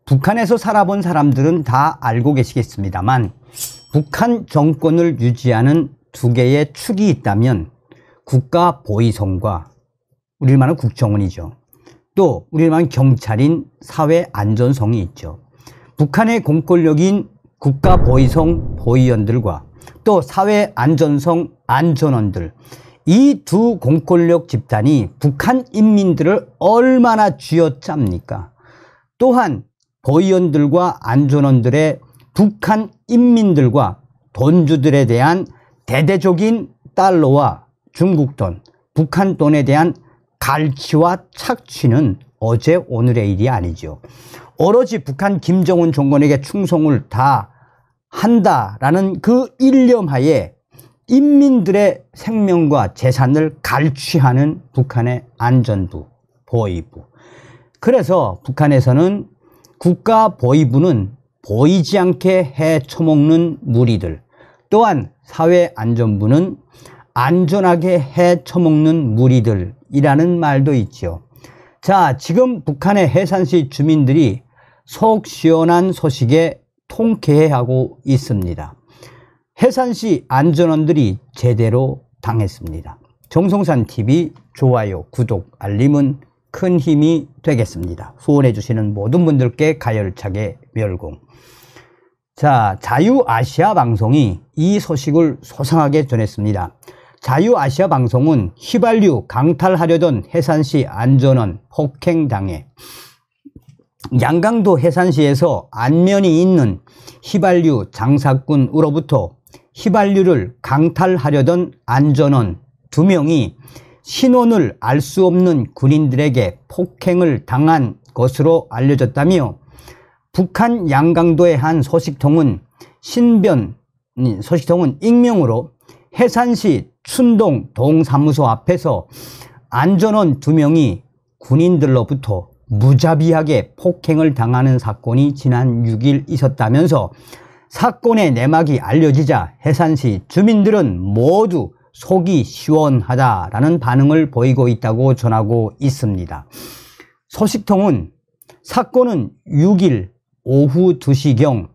북한에서 살아본 사람들은 다 알고 계시겠습니다만 북한 정권을 유지하는 두 개의 축이 있다면 국가 보위성과 우리를 말하는 국정원이죠. 또 우리를 말하는 경찰인 사회안전성이 있죠. 북한의 공권력인 국가 보위성 보위원들과 또 사회안전성 안전원들, 이 두 공권력 집단이 북한 인민들을 얼마나 쥐어짭니까? 또한 보위원들과 안전원들의 북한 인민들과 돈주들에 대한 대대적인 달러와 중국 돈, 북한 돈에 대한 갈취와 착취는 어제 오늘의 일이 아니죠. 오로지 북한 김정은 정권에게 충성을 다 한다라는 그 일념하에 인민들의 생명과 재산을 갈취하는 북한의 안전부, 보위부. 그래서 북한에서는 국가보위부는 보이지 않게 헤쳐먹는 무리들, 또한 사회안전부는 안전하게 헤쳐먹는 무리들이라는 말도 있죠. 자, 지금 북한의 해산시 주민들이 속 시원한 소식에 통쾌해하고 있습니다. 해산시 안전원들이 제대로 당했습니다. 정성산TV 좋아요, 구독, 알림은 큰 힘이 되겠습니다. 후원해 주시는 모든 분들께 가열차게 멸공. 자, 자유아시아 방송이 이 소식을 소상하게 전했습니다. 자유아시아 방송은 휘발유 강탈하려던 해산시 안전원 폭행당해 양강도 해산시에서 안면이 있는 휘발유 장사꾼으로부터 휘발유를 강탈하려던 안전원 2명이 신원을 알 수 없는 군인들에게 폭행을 당한 것으로 알려졌다며 북한 양강도의 한 소식통은 익명으로 해산시 춘동 동사무소 앞에서 안전원 2명이 군인들로부터 무자비하게 폭행을 당하는 사건이 지난 6일 있었다면서 사건의 내막이 알려지자 해산시 주민들은 모두 속이 시원하다라는 반응을 보이고 있다고 전하고 있습니다. 소식통은 사건은 6일 오후 2시경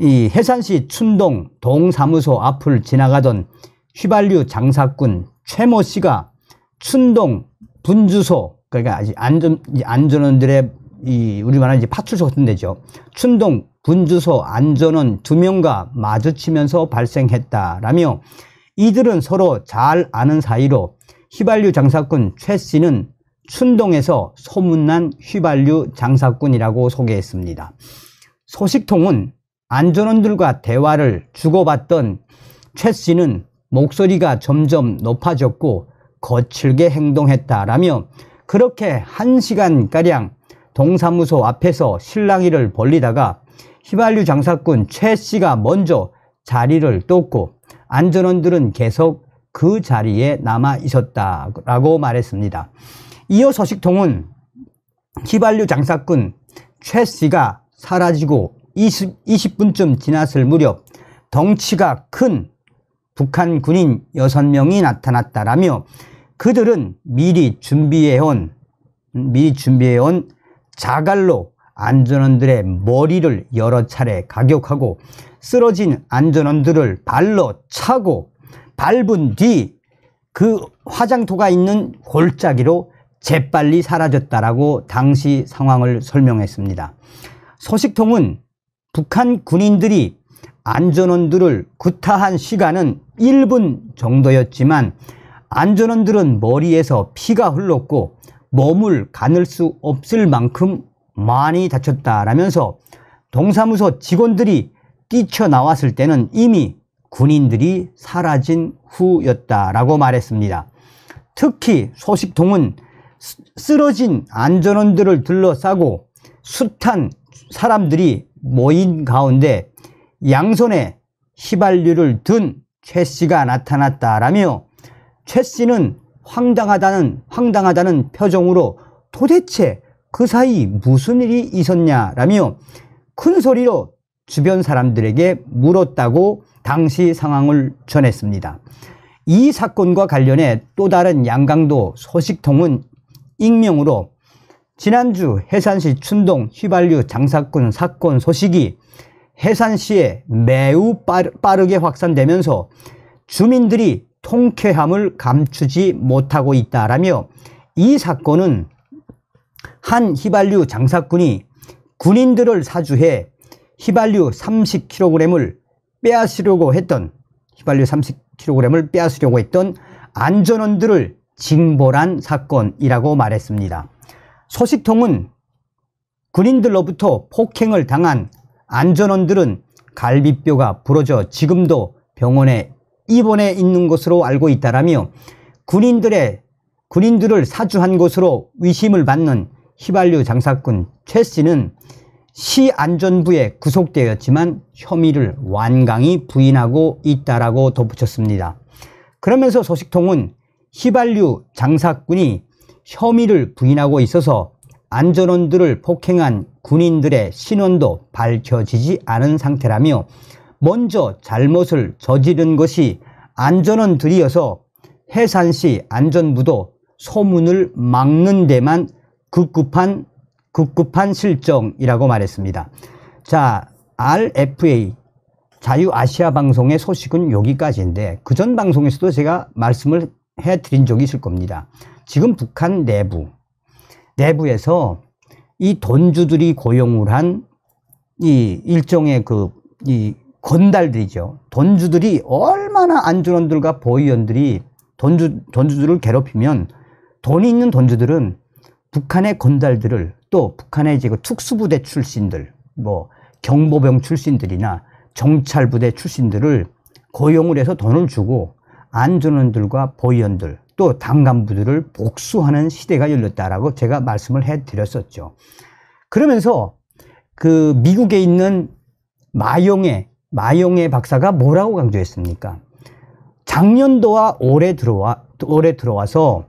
이 해산시 춘동 동사무소 앞을 지나가던 휘발유 장사꾼 최모 씨가 춘동 분주소, 그러니까 아직 안전원들의 우리 말하는 이제 파출소 같은 데죠. 춘동 분주소 안전원 2명과 마주치면서 발생했다라며 이들은 서로 잘 아는 사이로 휘발유 장사꾼 최 씨는 춘동에서 소문난 휘발유 장사꾼이라고 소개했습니다. 소식통은 안전원들과 대화를 주고받던 최 씨는 목소리가 점점 높아졌고 거칠게 행동했다라며 그렇게 1시간가량 동사무소 앞에서 실랑이를 벌리다가 휘발유 장사꾼 최 씨가 먼저 자리를 떴고 안전원들은 계속 그 자리에 남아 있었다라고 말했습니다. 이어 소식통은 휘발유 장사꾼 최 씨가 사라지고 20분쯤 지났을 무렵 덩치가 큰 북한 군인 6명이 나타났다라며 그들은 미리 준비해온 자갈로 안전원들의 머리를 여러 차례 가격하고 쓰러진 안전원들을 발로 차고 밟은 뒤 그 화장토가 있는 골짜기로 재빨리 사라졌다라고 당시 상황을 설명했습니다. 소식통은 북한 군인들이 안전원들을 구타한 시간은 1분 정도였지만 안전원들은 머리에서 피가 흘렀고 몸을 가눌 수 없을 만큼 많이 다쳤다라면서 동사무소 직원들이 뛰쳐나왔을 때는 이미 군인들이 사라진 후였다라고 말했습니다. 특히 소식통은 쓰러진 안전원들을 둘러싸고 숱한 사람들이 모인 가운데 양손에 휘발유를 든 최 씨가 나타났다라며 최 씨는 황당하다는 표정으로 도대체 그 사이 무슨 일이 있었냐라며 큰 소리로 주변 사람들에게 물었다고 당시 상황을 전했습니다. 이 사건과 관련해 또 다른 양강도 소식통은 익명으로 지난주 해산시 춘동 휘발유 장사꾼 사건 소식이 해산시에 매우 빠르게 확산되면서 주민들이 통쾌함을 감추지 못하고 있다라며 이 사건은 한 휘발유 장사꾼이 군인들을 사주해 휘발유 30kg을 빼앗으려고 했던 안전원들을 징벌한 사건이라고 말했습니다. 소식통은 군인들로부터 폭행을 당한 안전원들은 갈비뼈가 부러져 지금도 병원에 입원해 있는 것으로 알고 있다라며 군인들을 사주한 것으로 의심을 받는 휘발유 장사꾼 최 씨는 시 안전부에 구속되었지만 혐의를 완강히 부인하고 있다라고 덧붙였습니다. 그러면서 소식통은 휘발유 장사꾼이 혐의를 부인하고 있어서 안전원들을 폭행한 군인들의 신원도 밝혀지지 않은 상태라며 먼저 잘못을 저지른 것이 안전원들이어서 해산시 안전부도 소문을 막는 데만 급급한 실정이라고 말했습니다. 자, RFA 자유아시아방송의 소식은 여기까지인데 그전 방송에서도 제가 말씀을 해드린 적이 있을 겁니다. 지금 북한 내부에서 이 돈주들이 고용을 한 이 일종의 이 건달들이죠. 돈주들이 얼마나 안전원들과 보위원들이 돈주들을 괴롭히면 돈이 있는 돈주들은 북한의 건달들을 또 북한의 이제 그 특수부대 출신들, 뭐 경보병 출신들이나 정찰부대 출신들을 고용을 해서 돈을 주고 안전원들과 보위원들 또 당 간부들을 복수하는 시대가 열렸다라고 제가 말씀을 해드렸었죠. 그러면서 그 미국에 있는 마용의 박사가 뭐라고 강조했습니까? 작년도와 올해 들어와서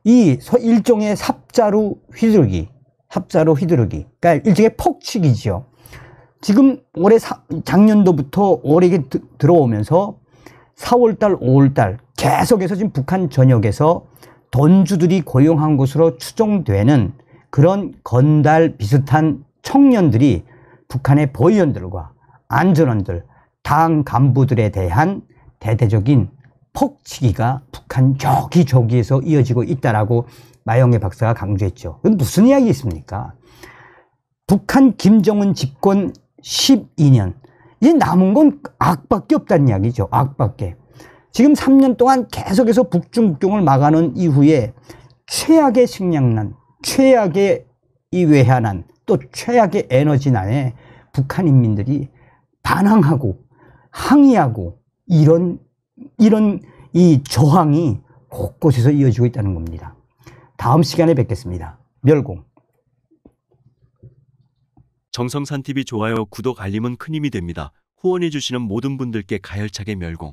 이 일종의 삽자루 휘두르기, 그러니까 일종의 폭치기죠. 지금 작년도부터 올해 들어오면서 4월달, 5월달 계속해서 지금 북한 전역에서 돈주들이 고용한 것으로 추정되는 그런 건달 비슷한 청년들이 북한의 보위원들과 안전원들, 당 간부들에 대한 대대적인 폭치기가 북한 저기저기에서 이어지고 있다라고 마영애 박사가 강조했죠. 그건 무슨 이야기 있습니까? 북한 김정은 집권 12년. 이제 남은 건 악밖에 없다는 이야기죠. 악밖에. 지금 3년 동안 계속해서 북중국경을 막아놓은 이후에 최악의 식량난, 최악의 이 외환난, 또 최악의 에너지난에 북한 인민들이 반항하고 항의하고 이런 이 저항이 곳곳에서 이어지고 있다는 겁니다. 다음 시간에 뵙겠습니다. 멸공. 정성산 TV 좋아요, 구독, 알림은 큰 힘이 됩니다. 후원해 주시는 모든 분들께 가열차게 멸공.